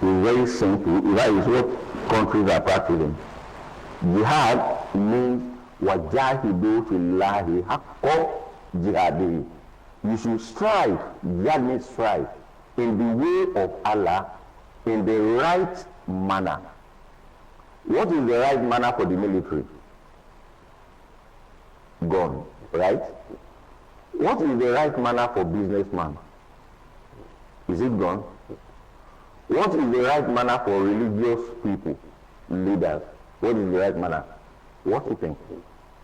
is very simple. That is what countries are practicing. Jihad means wajahidu fillahi haqqo jihadihi. You should strive, jihad means strive, in the way of Allah, in the right manner. What is the right manner for the military? Gone, right? What is the right manner for businessman? Is it gone? What is the right manner for religious people, leaders? What is the right manner? Worshiping.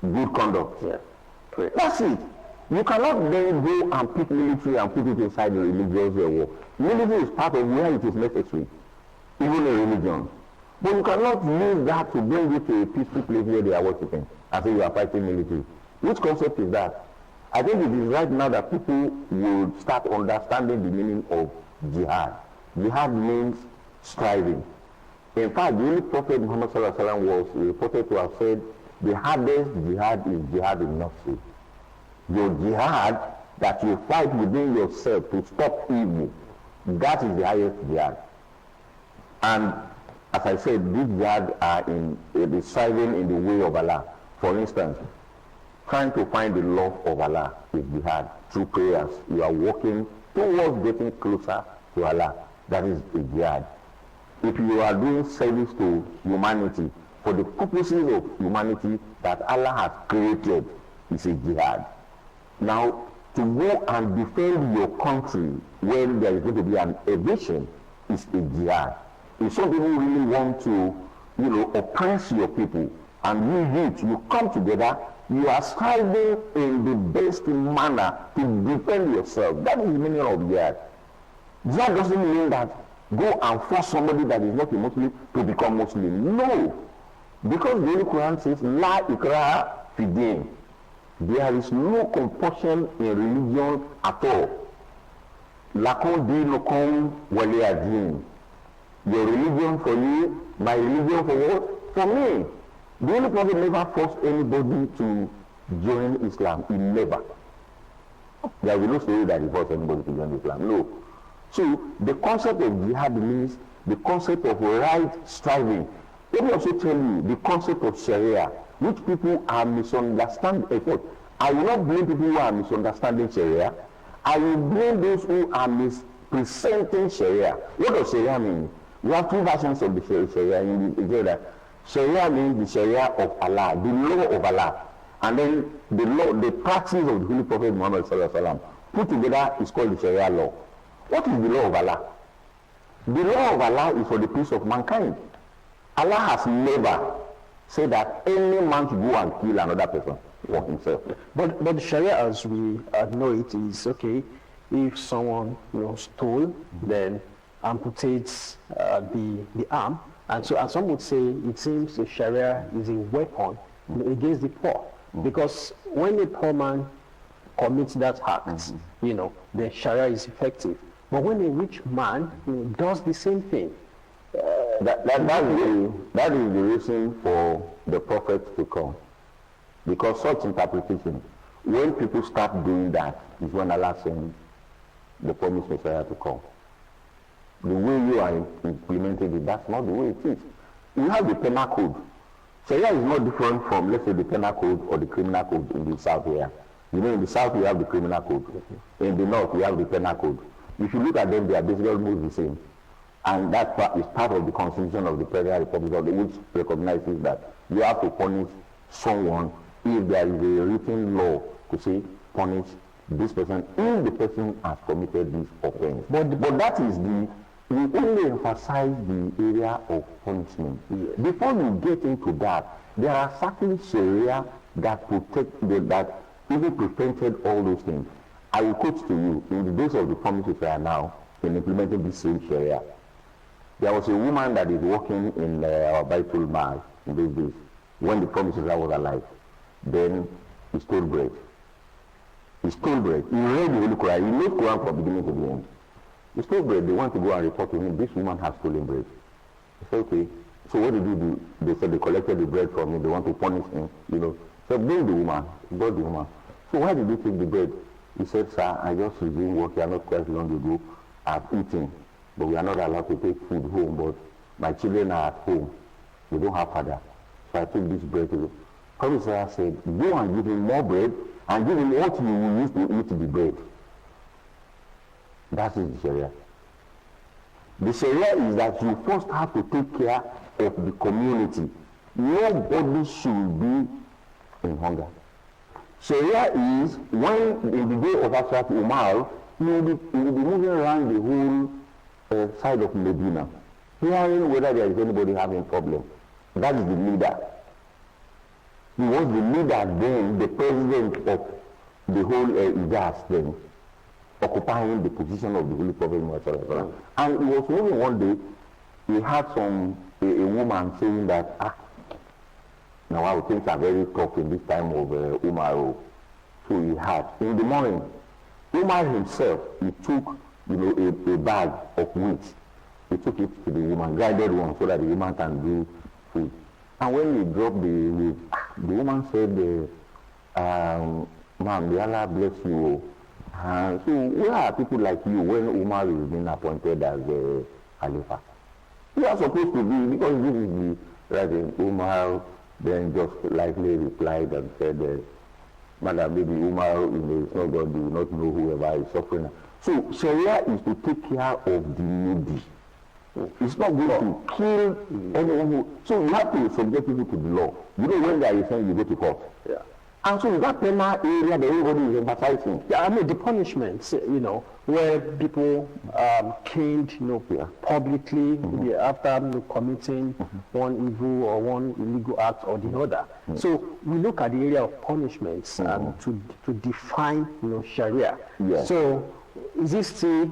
Good conduct. Yeah. That's it. You cannot then go and pick military and put it inside the religious war. Military is part of where it is necessary, even in religion. But you cannot use that to bring it to a peaceful place where they are worshiping and say you are fighting military. Which concept is that? I think it is right now that people will start understanding the meaning of jihad. Jihad means striving. In fact, the only Prophet Muhammad was reported to have said, the hardest jihad is jihad in nafsi. Your jihad that you fight within yourself to stop evil, that is the highest jihad. And as I said, these jihad are in the striving in the way of Allah. For instance, trying to find the love of Allah is jihad. Through prayers, you are working towards getting closer to Allah. That is a jihad. If you are doing service to humanity for the purposes of humanity that Allah has created, it's a jihad. Now, to go and defend your country when there is going to be an evasion is a jihad. If some people really want to, oppress your people and you come together, you are striving in the best manner to defend yourself. That is the meaning of jihad. Jihad doesn't mean that go and force somebody that is not a Muslim to become Muslim. No. Because the Holy Quran says, La ikraha fi din. There is no compulsion in religion at all. Lakum dinukum waliya din. Your religion for you, my religion for what? For me. The Holy Prophet never forced anybody to join Islam. He never. There will be no story that he forced anybody to join Islam. No. So the concept of jihad means the concept of right striving. Let me also tell you the concept of Sharia, which people are misunderstanding. I will not blame people who are misunderstanding Sharia. I will blame those who are mispresenting Sharia. What does Sharia mean? We have two versions of the Sharia in Nigeria. Sharia means the Sharia of Allah, the law of Allah. And then the law, the practice of the Holy Prophet Muhammad put together is called the Sharia law. What is the law of Allah? The law of Allah is for the peace of mankind. Allah has never said that any man should go and kill another person for himself. But the Sharia, as we know it, is okay. If someone stole, then amputates the arm, and some would say it seems the Sharia is a weapon against the poor, because when a poor man commits that act, the Sharia is effective. But when a rich man does the same thing, that is the reason for the prophet to come. Because such interpretation, when people start doing that, is when Allah sends the promised Messiah to come. The way you are implementing it, that's not the way it is. You have the penal code. Sharia is not different from, let's say, the penal code or the criminal code in the south here. In the south you have the criminal code. In the north you have the penal code. If you look at them, they are basically almost the same. And that is part of the constitution of the Federal Republic of the which recognizes that you have to punish someone if there is a written law to say punish this person if the person has committed this offense. But that is we only emphasize the area of punishment. Yes. Before you get into that, there are certain Sharia that that even prevented all those things. I will quote to you, in the days of the promises we are now in implementing this same Sharia, there was a woman that is working in our Baitul Mal in those days when the promises was alive. Then he stole bread. He stole bread. He read the Holy Quran. He knows Quran from beginning to the end. He stole bread. They want to go and report to him, this woman has stolen bread. He said, okay. So what did you do? They said they collected the bread from him. They want to punish him. So bring the woman. He brought the woman. So why did you take the bread? He said, sir, I just resumed work here not quite long ago. I've eaten. but we are not allowed to take food home, but my children are at home. They don't have father. So I took this bread to the Prophet said, go and give him more bread and give him what you will use to eat the bread. That is the Sharia. The Sharia is that you first have to take care of the community. Nobody should be in hunger. Sharia is when in the day of Ashraf Umar, you will be moving around the whole side of Medina, hearing whether there is anybody having problem. That is the leader. He was the leader then, the president of the whole Ijaz then, occupying the position of the Holy Prophet Muhammad. And he was moving one day, he had a woman saying that, now things are very tough in this time of Umar. So he had, in the morning, Umar himself, he took, a bag of wheat. He took it to the woman, guided one, so that the woman can do food. And when he dropped the woman said, ma'am, may Allah bless you. So where are people like you when Umar is being appointed as the Khalifa? You are supposed to be, because this is the right thing. Umar then just lightly replied and said, Madam, maybe Umar is not God, do not know whoever is suffering. So Sharia is to take care of the needy. It's not going to kill anyone who... So you have to subject people to the law. You know when there is saying you go to court. Yeah. And so in that penal area that everybody is emphasizing. Yeah, I mean the punishments, where people caned, publicly after committing one evil or one illegal act or the other. So we look at the area of punishments to define, Sharia. Yes. So is this still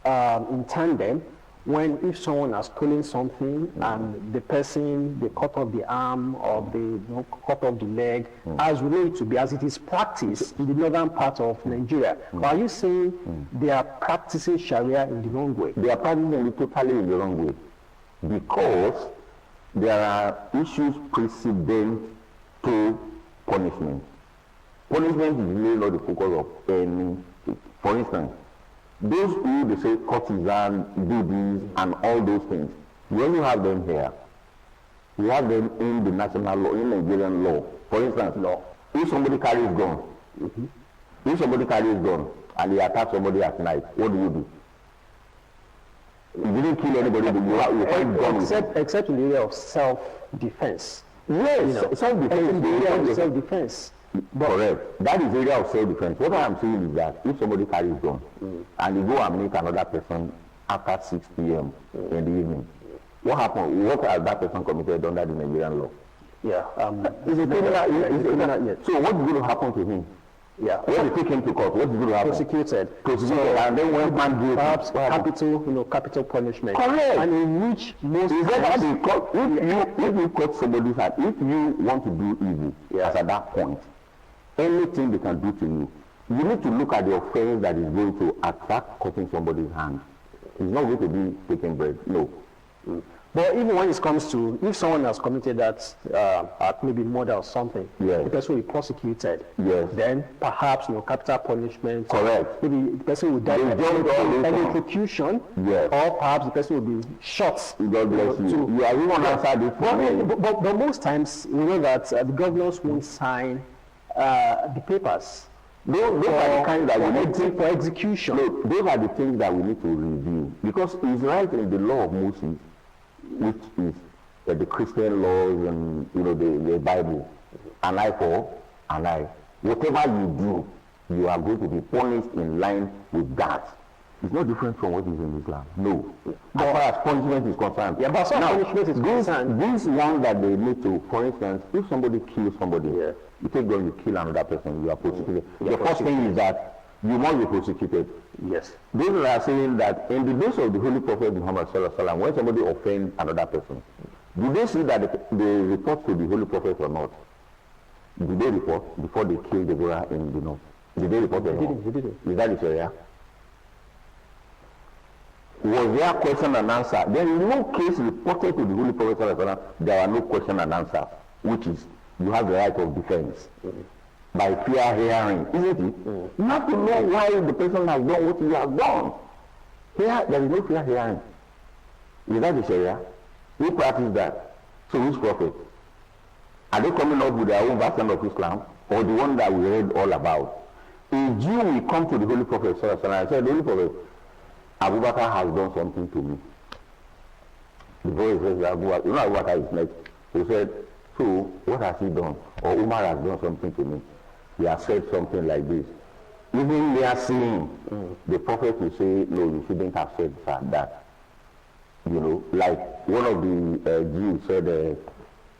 in tandem? When if someone has stolen something and the person, they cut off the arm or they cut off the leg, as related to be as it is practiced in the northern part of Nigeria, are you saying they are practicing Sharia in the wrong way? They are practicing it totally in the wrong way, because there are issues precedent to punishment. Punishment is really not the focus of any. For instance, those who they say courtesan, do this, and all those things, we only have them here. We have them in the national law, in Nigerian law. For instance, if somebody carries gun, and he attacks somebody at night, what do? You didn't kill anybody, but you find gun. Except in the area of self-defense. Yes, self-defense. In the area of self-defense. Correct. That is area of self-defense. What I am saying is that if somebody carries gun and you go and meet another person after 6 p.m. in the evening, what happened? What has that person committed under the Nigerian law? Yeah. It's a criminal. So what is going to happen to him? Yeah. When they take him to court, what is going to happen? Prosecuted. And then when man goes, perhaps capital punishment. Correct. And in which most is that if you cut somebody's hand, if you want to do evil, as at that point, anything they can do to you, you need to look at the offense that is going to attract cutting somebody's hand. It's not going to be taking bread. No. But even when it comes to, if someone has committed that act, maybe murder or something, the person will be prosecuted. Yes. Then perhaps capital punishment. Correct. Maybe the person will die electrocution. Yes. Or perhaps the person will be shot. God bless you. You are even answered it. But most times we know that the governors won't sign the papers. Those are the kinds that we need for execution. No, those are the things that we need to review, because it's right in the law of Moses, which is the Christian laws and the Bible, an eye for an eye. Whatever you do, you are going to be punished in line with that. It's not different from what is in Islam. No. As far as punishment is concerned. Yeah, but punishment is concerned. This one that they need to, for instance, if somebody kills somebody, you take gun, you kill another person, you are prosecuted. The first thing is that you must be prosecuted. Yes. Those are saying that in the days of the Holy Prophet Muhammad sallallahu alaihi wasallam, when somebody offends another person, do they see that they report to the Holy Prophet or not? Did they report before they killed Deborah in the north? Did they report or not? They didn't. Is that the Sharia? Was there question and answer? There is no case reported to the Holy Prophet sallallahu alaihi wasallam. There are no question and answer, which is you have the right of defense. By fair hearing, isn't it? You have to know why the person has done what he has done. Here, there is no fair hearing. Is that the Sharia? Who practice that? So which prophet? Are they coming up with their own version of Islam, or the one that we read all about? A Jew will come to the Holy Prophet and say, the Holy Prophet, Abu Bakr has done something to me. The boy says, you know Abu Bakr is next. He said, so what has he done? Or Umar has done something to me. He has said something like this. Even they are saying, the Prophet will say, no, you shouldn't have said that. You know, like one of the Jews said,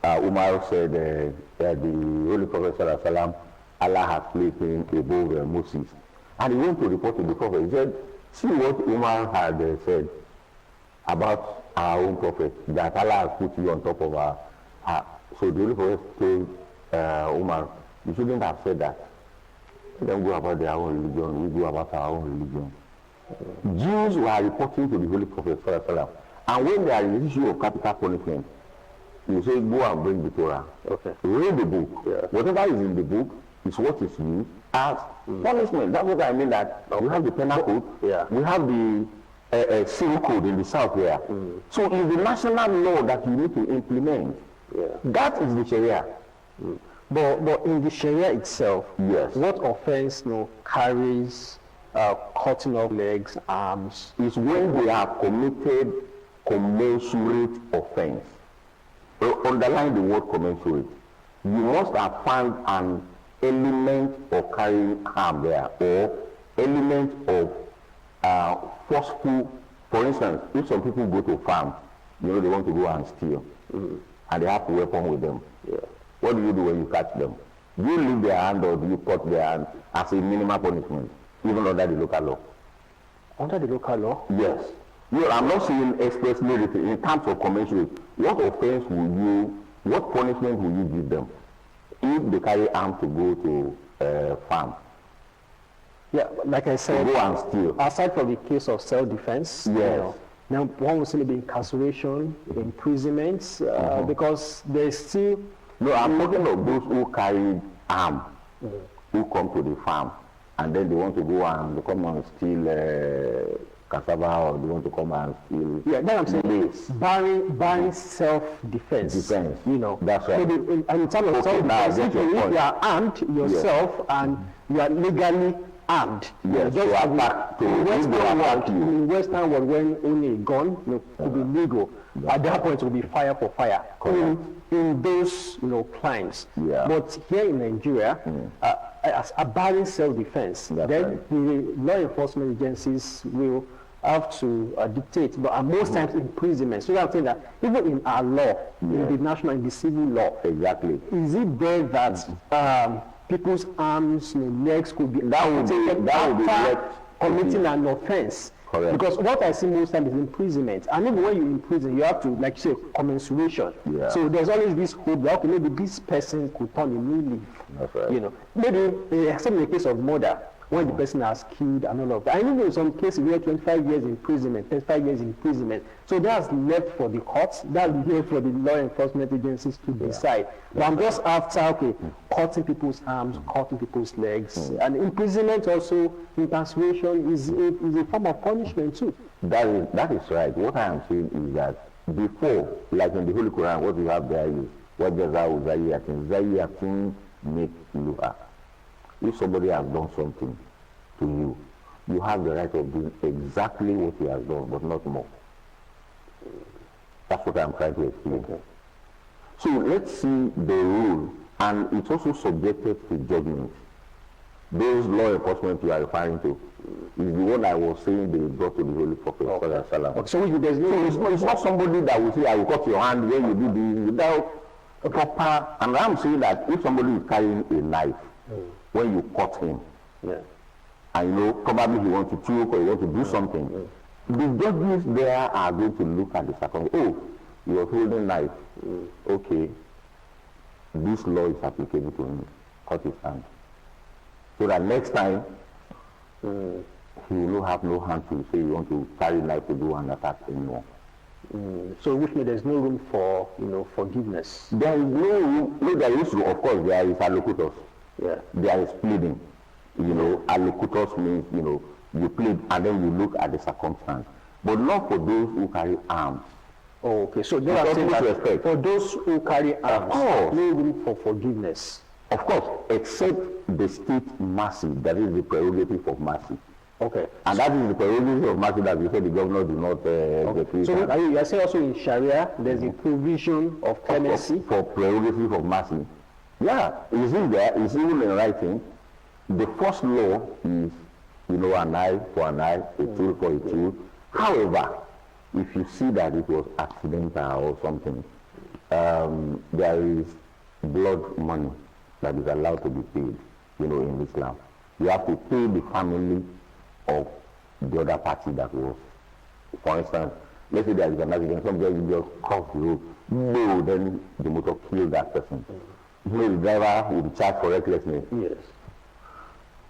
Umar said, the Holy Prophet Sallallahu Allah has placed him above Moses. And he went to report to the Prophet. He said, see what Umar had said about our own Prophet, that Allah has put you on top of our. So the Holy Prophet told Umar, you shouldn't have said that. Let them go about their own religion, we go about our own religion. Jews were reporting to the Holy Prophet Sallallahu. And when there is an issue of capital punishment, you say, go and bring the Torah. Okay. Read the book. Yeah. Whatever is in the book is what is used as punishment. That's what I mean, that we have the penal code, we have the civil code in the south here. So it's the national law that you need to implement. That is the Sharia. But in the Sharia itself, yes, what offense carries cutting off legs, arms? Is when they have committed commensurate offense. Underline the word commensurate. You must have found an element of carrying harm there, or element of forceful. For instance, if some people go to a farm, you know, they want to go and steal, and they have a weapon with them. What do you do when you catch them? Do you leave their hand, or do you cut their hand as a minimal punishment, even under the local law? Under the local law? Yes. I'm not saying expressly in terms of commensurate. What offense what punishment will you give them if they carry arms to go to farm? Yeah, like I said, to go and steal. Aside from the case of self-defense, yes. Now one will still be incarceration, imprisonment, because there's still... No, I'm talking of those who carry arms, who come to the farm, and then they want to go and come and steal cassava, or they want to come and steal. Yeah, that's what I'm saying. Barring self-defense. Defense. You know. That's right. Maybe in terms of self-defense, if you are armed yourself and you are legally armed. Yes, just to attack. In Western world, when only a gun could be legal, at that point it will be fire for fire. In those crimes. Yeah. But here in Nigeria, as a barring self-defense, then the law enforcement agencies will have to dictate, but most times imprisonment. So I'm saying that even in our law, in the national and the civil law, exactly, is it there that people's arms, legs could be taken after committing an offense? Correct. Because what I see most times is imprisonment, and even when you imprison, you have to, like you say, commensuration. Yeah. So there's always this hope that okay, maybe this person could turn a new leaf. That's right. Maybe except in the case of murder, when the person has killed and all of that. I know in some cases we have 25 years imprisonment, 35 years imprisonment. So that's left for the courts, that's left for the law enforcement agencies to decide. But I'm just after, cutting people's arms, cutting people's legs. And imprisonment also, incarceration is a form of punishment too. That is right. What I am saying is that before, like in the Holy Quran, what we have there is, what Jazaa'u Zayyatin make Luha. If somebody has done something to you, you have the right of doing exactly what he has done, but not more. That's what I'm trying to explain. So let's see the rule, and it's also subjected to judgment. Those law enforcement you are referring to is the one I was saying they brought to the Holy Prophet. So it's not somebody that will say, I will cut your hand when you do this without a proper. And I'm saying that if somebody is carrying a knife, when you cut him, and probably he wants to choke or he wants to do something, the judges there are going to look at the circumstance. Oh, you are holding knife. Okay, this law is applicable to him. Cut his hand. So that next time, he will have no hand to say you want to carry knife to do an attack anymore. So which means there's no room for forgiveness. There is no room. No, there is, of course, there is allocutors. Yeah. There is pleading. Allocutors means, you plead, and then you look at the circumstance. But not for those who carry arms. Oh, okay, so they are saying that for those who carry arms, no room for forgiveness. Of course, except the state mercy, that is the prerogative of mercy. Okay. And that is the prerogative of mercy that you said the governor do not execute. So you are saying also in Sharia, there's a provision of clemency? For prerogative of mercy. Yeah, it's in there, it's even in writing. The first law is, an eye for an eye, a tooth for a tooth. However, if you see that it was accidental or something, there is blood money that is allowed to be paid, in Islam. You have to pay the family of the other party that was. For instance, let's say there is an accident, somebody just cross the road, no, then the motor killed that person. The driver will be charged for recklessness. Yes.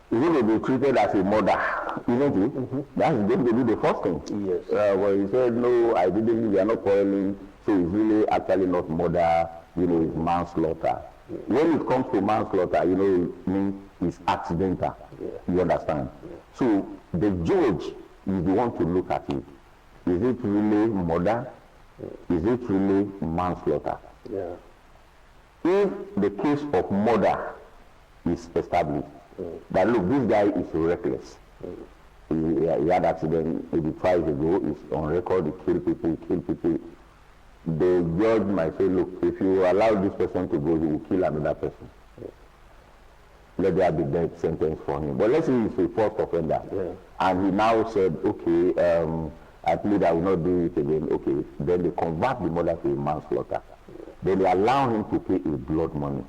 He's going to be treated as a murder, isn't it? That's going to be the first thing. Yes. Well, he said, no, I didn't, we are not quarreling, so it's really actually not murder, it's manslaughter. When it comes to manslaughter, it means it's accidental. You understand? So the judge is the one to look at it. Is it really murder? Is it really manslaughter? Yeah. If the case of murder is established, that look, this guy is reckless. He had accident maybe twice ago, he's on record, he killed people. The judge might say, look, if you allow this person to go, he will kill another person. Let there be death sentence for him. But let's say he's a first offender. And he now said, okay, I plead I will not do it again. Okay, then they convert the murder to a manslaughter. Then they allow him to pay a blood money.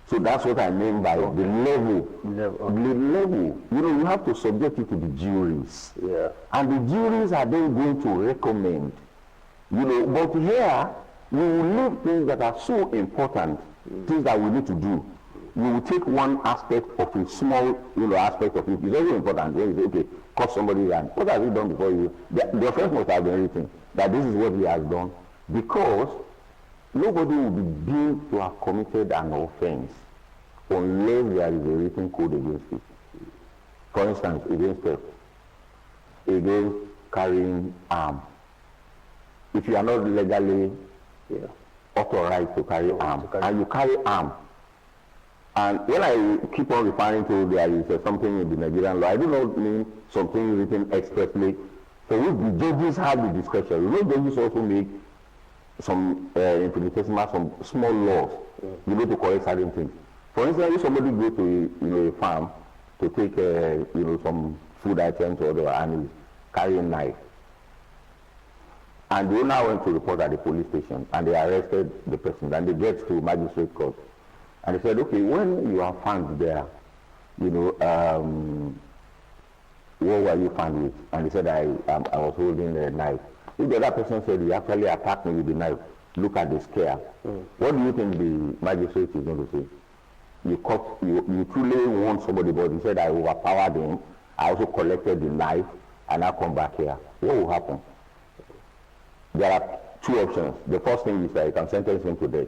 So that's what I mean by the level. The level. You have to subject it to the juries. Yeah. And the juries are then going to recommend. But here, we will leave things that are so important, things that we need to do. We will take one aspect of a small, aspect of it. It's very important. When you say, okay, cut somebody's hand. What has he done before you? The offense must have been written. That this is what he has done. Because nobody will be deemed to have committed an offense unless there is a written code against it. For instance, against theft, against carrying arms. If you are not legally authorized to carry arms, and you carry arms, and when I keep on referring to there is something in the Nigerian law, I do not mean something written expressly, for which the judges have the discretion. Judges also make some implementation, some small laws, to correct certain things. For instance, if somebody goes to a farm to take some food items or whatever, and is carrying a knife, and the owner went to report at the police station, and they arrested the person, and they get to magistrate court, and they said, okay, when you are found there, what were you found with? And he said, I was holding a knife. If the other person said, he actually attacked me with the knife, look at the scare. What do you think the magistrate is going to say? You truly want somebody, but he said, I overpowered him, I also collected the knife, and I come back here. What will happen? There are two options. The first thing is that you can sentence him to death,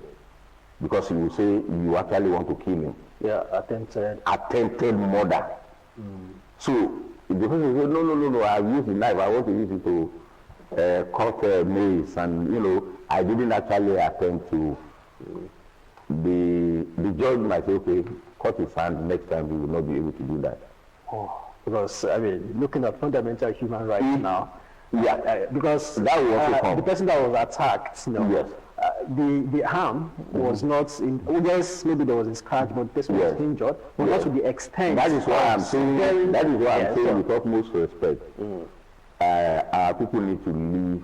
because he will say you actually want to kill him. Yeah, attempted murder. So if the person says, no, I've used the knife, I want to use it to cut maize, and I didn't actually attempt to. The judge might say, okay, cut his hand, next time he will not be able to do that. Because looking at fundamental human rights now, because that was the person that was attacked, yes. The harm was not in, yes, maybe there was a scratch, but the person was injured, but not to the extent. That is why I'm saying, I'm saying with utmost respect, our people need to leave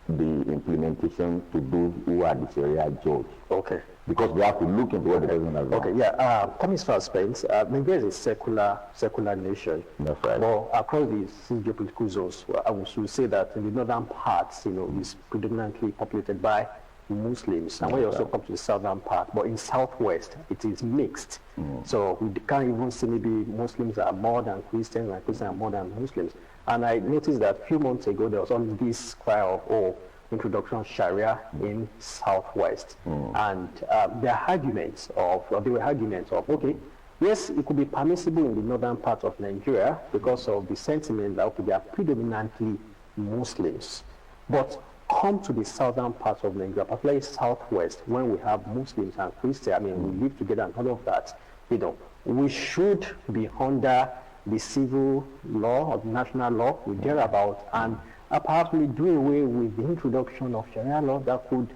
the implementation to those who are the Sharia judge. Okay. Because they have to look into what the person has done. Okay, coming to our Spain, Nigeria is a secular nation. That's right. But across the geopolitical zones, I would say that in the northern parts, is predominantly populated by Muslims. And when you also come to the southern part, but in southwest, it is mixed. So we can't even say maybe Muslims are more than Christians and Christians are more than Muslims. And I noticed that a few months ago, there was always this cry of, introduction of Sharia in southwest. And there were arguments of, okay, Yes, it could be permissible in the northern part of Nigeria because of the sentiment that okay, they are predominantly Muslims. But come to the southern part of Nigeria, particularly southwest, when we have Muslims and Christians, I mean, we live together and all of that, we should be under the civil law or the national law, we thereabout, and perhaps we do away with the introduction of Sharia law that could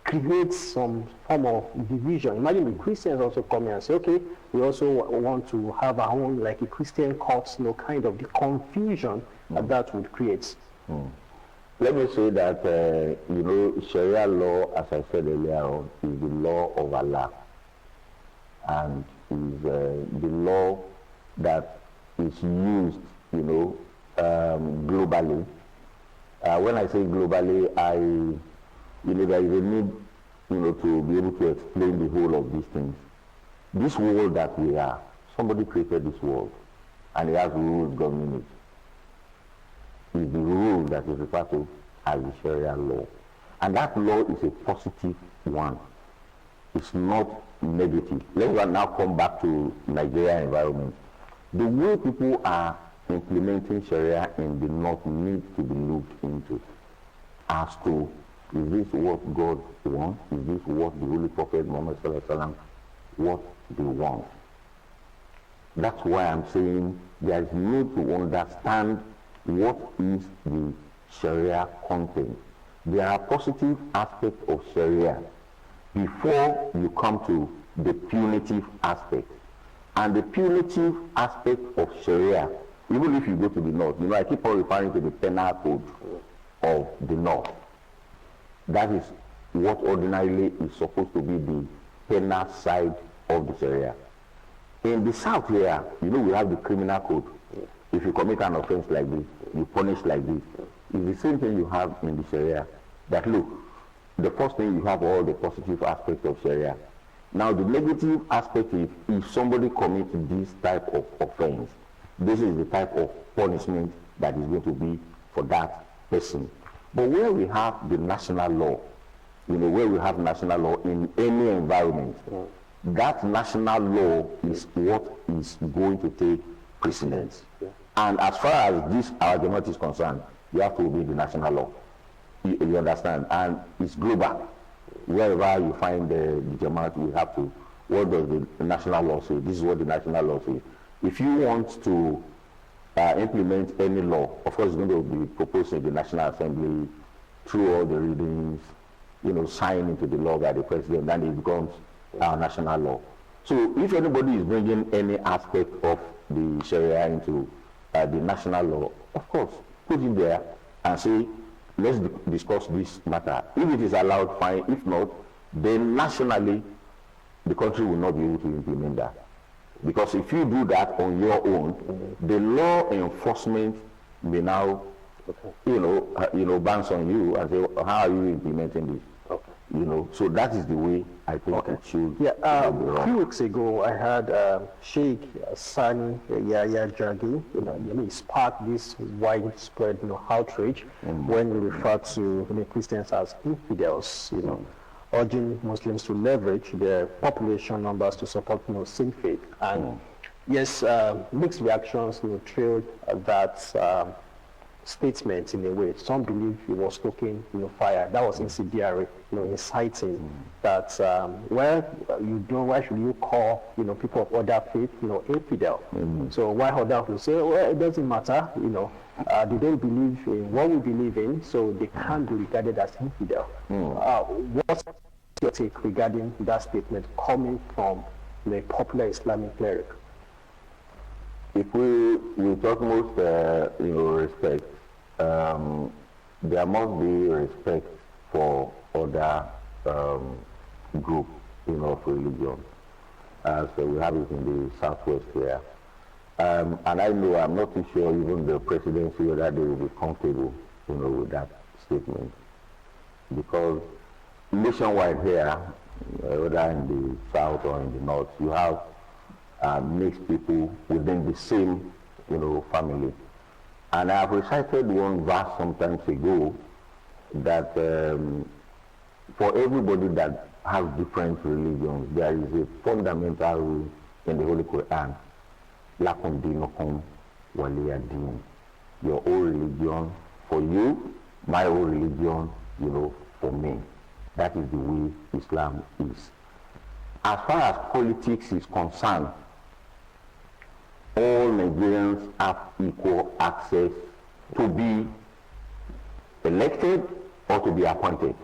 create some form of division. Imagine the Christians also come here and say, okay, we also want to have our own, like a Christian court, kind of the confusion that would create. Let me say that, Sharia law, as I said earlier on, is the law of Allah, and is the law that is used, globally. When I say globally, there is a need, to be able to explain the whole of these things. This world that we are, somebody created this world, and he has rules governing it. Is the rule that is referred to as the Sharia law. And that law is a positive one. It's not negative. Let's now come back to Nigeria environment. The way people are implementing Sharia in the north needs to be looked into as to, is this what God wants? Is this what the Holy Prophet Muhammad Sallallahu Alaihi Wasallam, what they want? That's why I'm saying there is need to understand what is the Sharia content. There are positive aspects of Sharia before you come to the punitive aspect. And the punitive aspect of Sharia, even if you go to the north, I keep on referring to the penal code of the north. That is what ordinarily is supposed to be the penal side of the Sharia. In the south here, we have the criminal code. If you commit an offense like this, you punish like this. It's the same thing you have in the Sharia. That look, the first thing you have all the positive aspects of Sharia. Now the negative aspect is if somebody commits this type of offense, this is the type of punishment that is going to be for that person. But where we have the national law, where we have national law in any environment, that national law is what is going to take precedence. And as far as this our Jamaat is concerned, you have to obey the national law. You understand? And it's global. Wherever you find the Jamaat, we have to, what does the national law say? This is what the national law says. If you want to implement any law, of course it's going to be proposed in the National Assembly through all the readings, signed into the law by the president, then it becomes our national law. So if anybody is bringing any aspect of the Sharia into the national law, of course, put it there and say, let's discuss this matter. If it is allowed, fine. If not, then nationally, the country will not be able to implement that. Because if you do that on your own, the law enforcement may now, bounce on you and say, how are you implementing this? So that is the way I think it should. Yeah, a few weeks ago, I had Sheikh Sani Yahya Jagi, he sparked this widespread, outrage when he referred to Christians as infidels, urging Muslims to leverage their population numbers to support, same faith. And yes, mixed reactions, trailed that statement in a way. Some believe he was stoking, fire. That was incendiary, inciting that why should you call, people of other faith, infidel? So why others will say, well, it doesn't matter, they don't believe in what we believe in, so they can't be regarded as infidel. What's your take regarding that statement coming from the popular Islamic cleric? If we talk most, respect, there must be respect for other group, of religion, as we have it in the southwest here. And I know, I'm not too sure even the presidency whether they will be comfortable, with that statement, because nationwide here, whether in the south or in the north, you have mixed people within the same, family. And I have recited one verse sometimes ago that for everybody that has different religions, there is a fundamental rule in the Holy Quran, Lakum dinukum waliya din. Your own religion for you, my own religion, for me. That is the way Islam is. As far as politics is concerned, all Nigerians have equal access to be elected or to be appointed.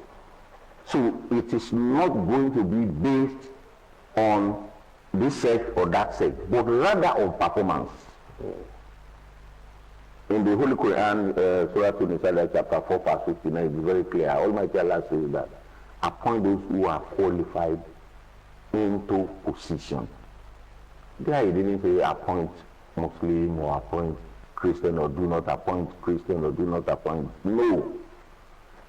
So it is not going to be based on this sect or that sect, but rather on performance. In the Holy Quran, Surah An-Nisa, chapter 4, verse 59, it is very clear. Almighty Allah says that appoint those who are qualified into position. There he didn't say appoint Muslim or appoint Christian or do not appoint Christian or do not appoint. No.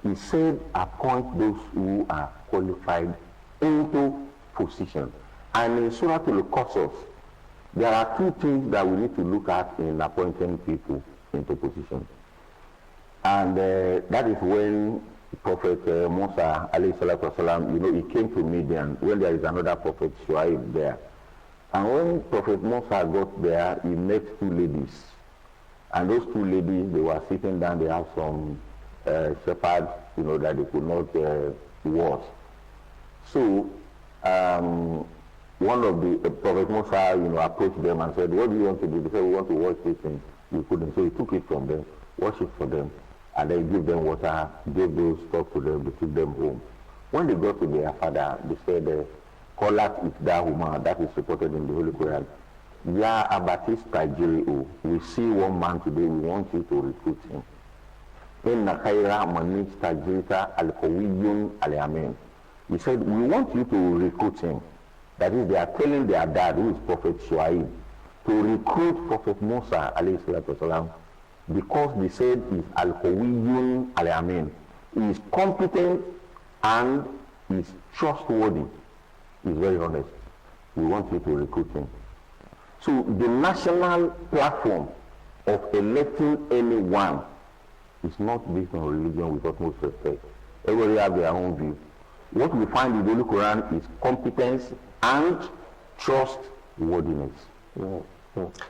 He said appoint those who are qualified into position. And in Surah Al-Qasas, there are two things that we need to look at in appointing people into position. And that is when Prophet Musa, alayhi salatu wasalam, he came to Midian when there is another prophet, Shuaib, there. And when Prophet Musa got there, he met two ladies. And those two ladies, they were sitting down, they have some shepherds, that they could not wash. So, one of the Prophet Musa, approached them and said, what do you want to do? They said, we want to wash this thing. You couldn't. So he took it from them, washed it for them, and then gave them water, gave those stuff to them, they took them home. When they got to their father, they said, Kolat Itdahuma, that is reported in the Holy Quran. Ya Abatis Tajiri'u, we see one man today, we want you to recruit him. Inna Khaira Manich Tajirita Al-Qawiyun Al-Yamin. He said, we want you to recruit him. That is, they are telling their dad, who is Prophet Shuaib, to recruit Prophet Musa, alayhi salatu wasalam, because they said he's Al-Qawiyun Al-Yamin. He is competent and is trustworthy. He's very honest. We want you to recruit him. So the national platform of electing anyone is not based on religion with utmost respect. Everybody have their own view. What we find in the Holy Quran is competence and trustworthiness.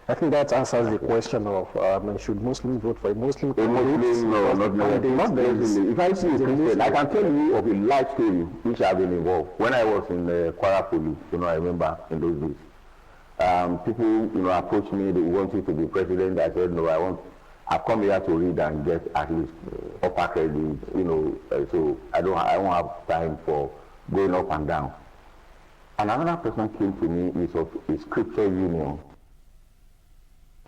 I think that answers the question of should Muslims vote for a Muslim candidate? A Muslim, no, not necessarily. If I see a Christian, I can tell you of a life story which I've been involved. When I was in Kwara Police, I remember in those days, people, approached me, they wanted to be president. I said, no, I've come here to read and get at least upper credit, so I won't have time for going up and down. And another person came to me, is of a scripture union,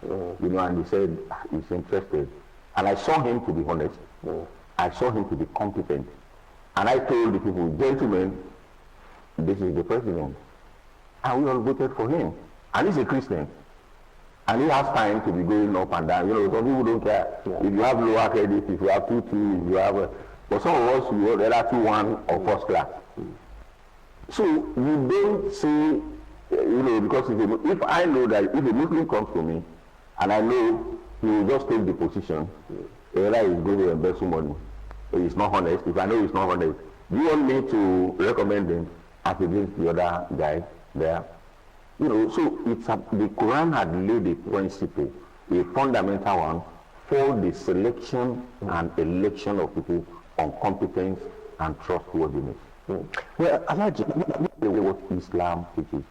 and he said he's interested. And I saw him to be honest. I saw him to be competent. And I told the people, gentlemen, this is the president. And we all voted for him. And he's a Christian. And he has time to be going up and down. Some people don't care. If you have lower credit, if you have 2-2, if you have... But some of us, we are either 2-1 or first class. So we don't say, because if I know that if a Muslim comes to me, and I know he will just take the position, whether he's going to embezzle money, or he's not honest. If I know he's not honest, do you want me to recommend him as against the other guy there? So the Quran had laid a principle, a fundamental one, for the selection and election of people on competence and trustworthiness. Well, Alhaji, what Islam teaches.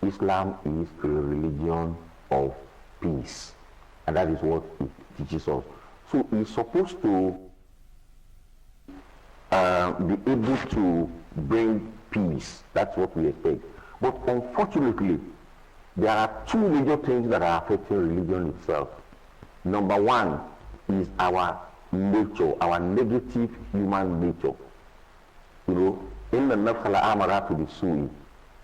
Islam is a religion of peace. And that is what it teaches us. So it's supposed to be able to bring peace. That's what we expect. But unfortunately, there are two major things that are affecting religion itself. Number one is our nature, our negative human nature. In the nafs al-amara to be su'i.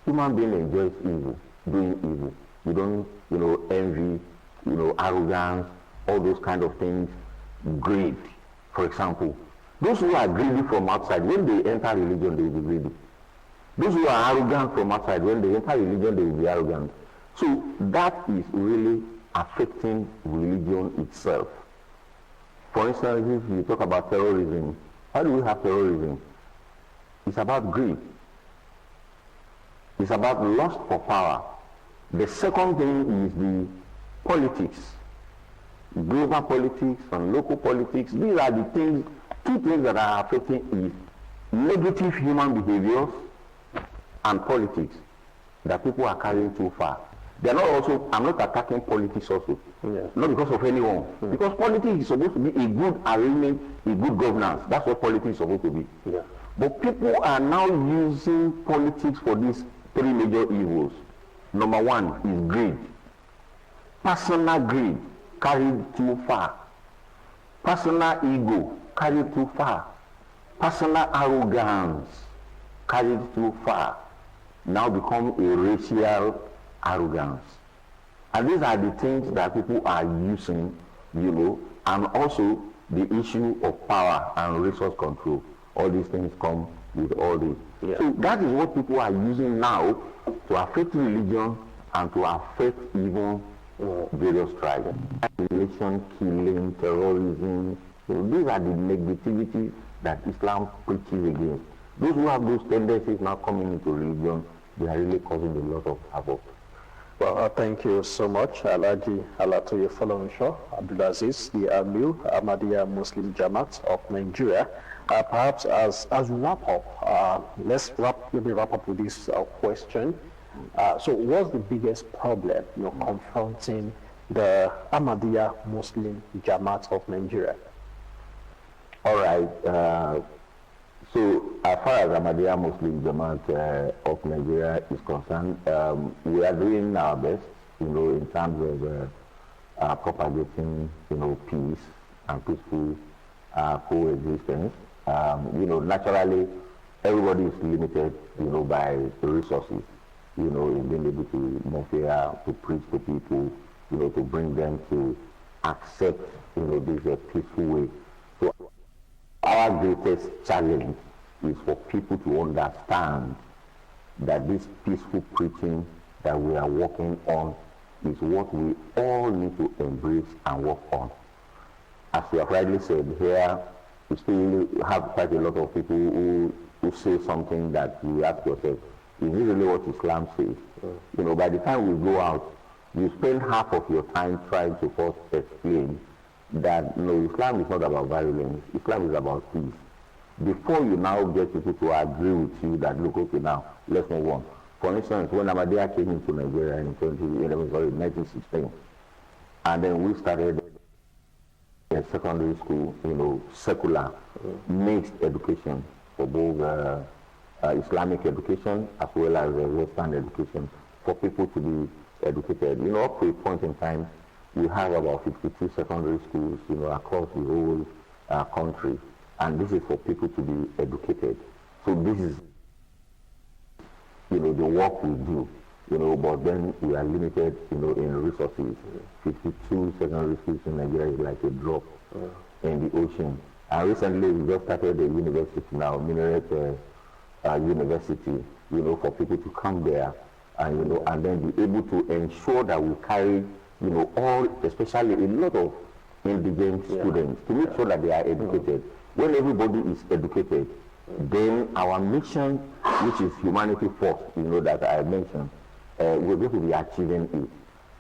Human being enjoys evil, doing evil. You don't, envy, arrogance, all those kind of things. Greed, for example. Those who are greedy from outside, when they enter religion, they will be greedy. Those who are arrogant from outside, when they enter religion, they will be arrogant. So that is really affecting religion itself. For instance, if you talk about terrorism, how do we have terrorism? It's about greed. It's about lust for power. The second thing is the politics, global politics and local politics. These are the things, two things that are affecting is negative human behaviors and politics that people are carrying too far. They're not also, I'm not attacking politics also, not because of anyone, because politics is supposed to be a good arrangement, a good governance. That's what politics is supposed to be. But people are now using politics for these three major evils. Number one is greed. Personal greed carried too far. Personal ego carried too far. Personal arrogance carried too far. Now become a racial arrogance. And these are the things that people are using, you know, and also the issue of power and resource control. All these things come with all this. So that is what people are using now to affect religion and to affect even various tribes. Assassination, killing, terrorism. So these are the negativities that Islam preaches against. Those who have those tendencies now coming into religion, they are really causing a lot of havoc. Well, thank you so much, Alhaji Alatoye Folorunsho, Abdulazeez, the Amir Ahmadiyya Muslim Jamaat of Nigeria. Perhaps as we wrap up, let's wrap up with this question. So what's the biggest problem confronting the Ahmadiyya Muslim Jamaat of Nigeria? All right. So as far as Ahmadiyya Muslim Jamaat of Nigeria is concerned, we are doing our best, in terms of propagating, peace and peaceful coexistence. Naturally, everybody is limited, by resources, in being able to more fair, to preach to people, to bring them to accept, this peaceful way. So our greatest challenge is for people to understand that this peaceful preaching that we are working on is what we all need to embrace and work on. As we have rightly said here, we still have quite a lot of people who say something that you ask yourself, is this really what Islam says? By the time we go out, you spend half of your time trying to first explain that Islam is not about violence, Islam is about peace. Before you now get people to agree with you that, look, okay, now, let's move on. For instance, when Ahmadiyya came into Nigeria in 1916, and then we started in secondary school, secular, mixed education for both Islamic education as well as Western education for people to be educated. Up to a point in time, we have about 52 secondary schools, across the whole country, and this is for people to be educated. So this is, the work we do, but then we are limited, in resources. 52 secondary schools in Nigeria is like a drop in the ocean. And recently we just started a university now, Minaret University, for people to come there and, and then be able to ensure that we carry, all, especially a lot of indigent students, to make sure that they are educated. When everybody is educated, then our mission, which is humanity first, that I mentioned, we're going to be achieving it.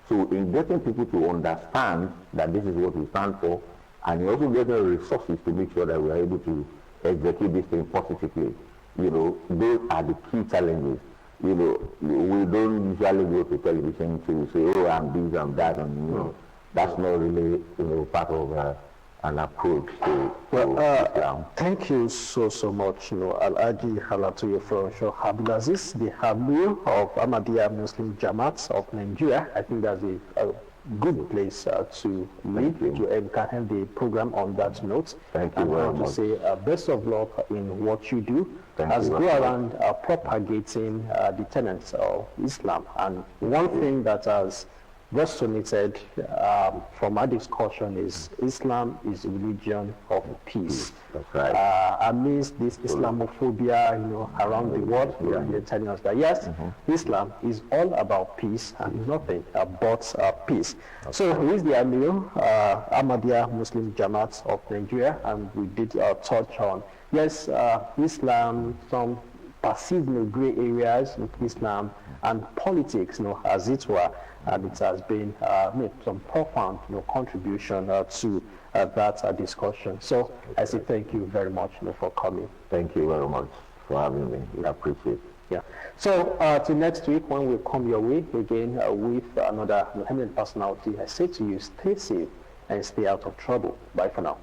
So in getting people to understand that this is what we stand for, and also getting resources to make sure that we are able to execute this thing positively, those are the key challenges. We don't usually go to television to say, oh, I'm this, I'm that, and that's not really, part of an approach to Islam. Thank you so much, Alhaji Alatoye Folorunsho Abdulazeez, the Amir of Ahmadiyya Muslim Jamaat of Nigeria. I think that's a good place to lead, to end the program on that note. Thank you very much. To say best of luck in what you do as go around propagating the tenets of Islam. And one thing that has resonated from our discussion is Islam is a religion of peace. That's right. Amidst this Islamophobia, around the world, they're telling us that yes, Islam is all about peace and nothing but peace. So he is the Amir, Ahmadiyya Muslim Jamaat of Nigeria, and we did touch on, yes, Islam, some perceived gray areas in Islam and politics, as it were, and it has been made some profound contribution to that discussion. So I say thank you very much for coming. Thank you very much for having me. We appreciate it. Yeah. So till next week when we come your way again with another eminent personality, I say to you, stay safe and stay out of trouble. Bye for now.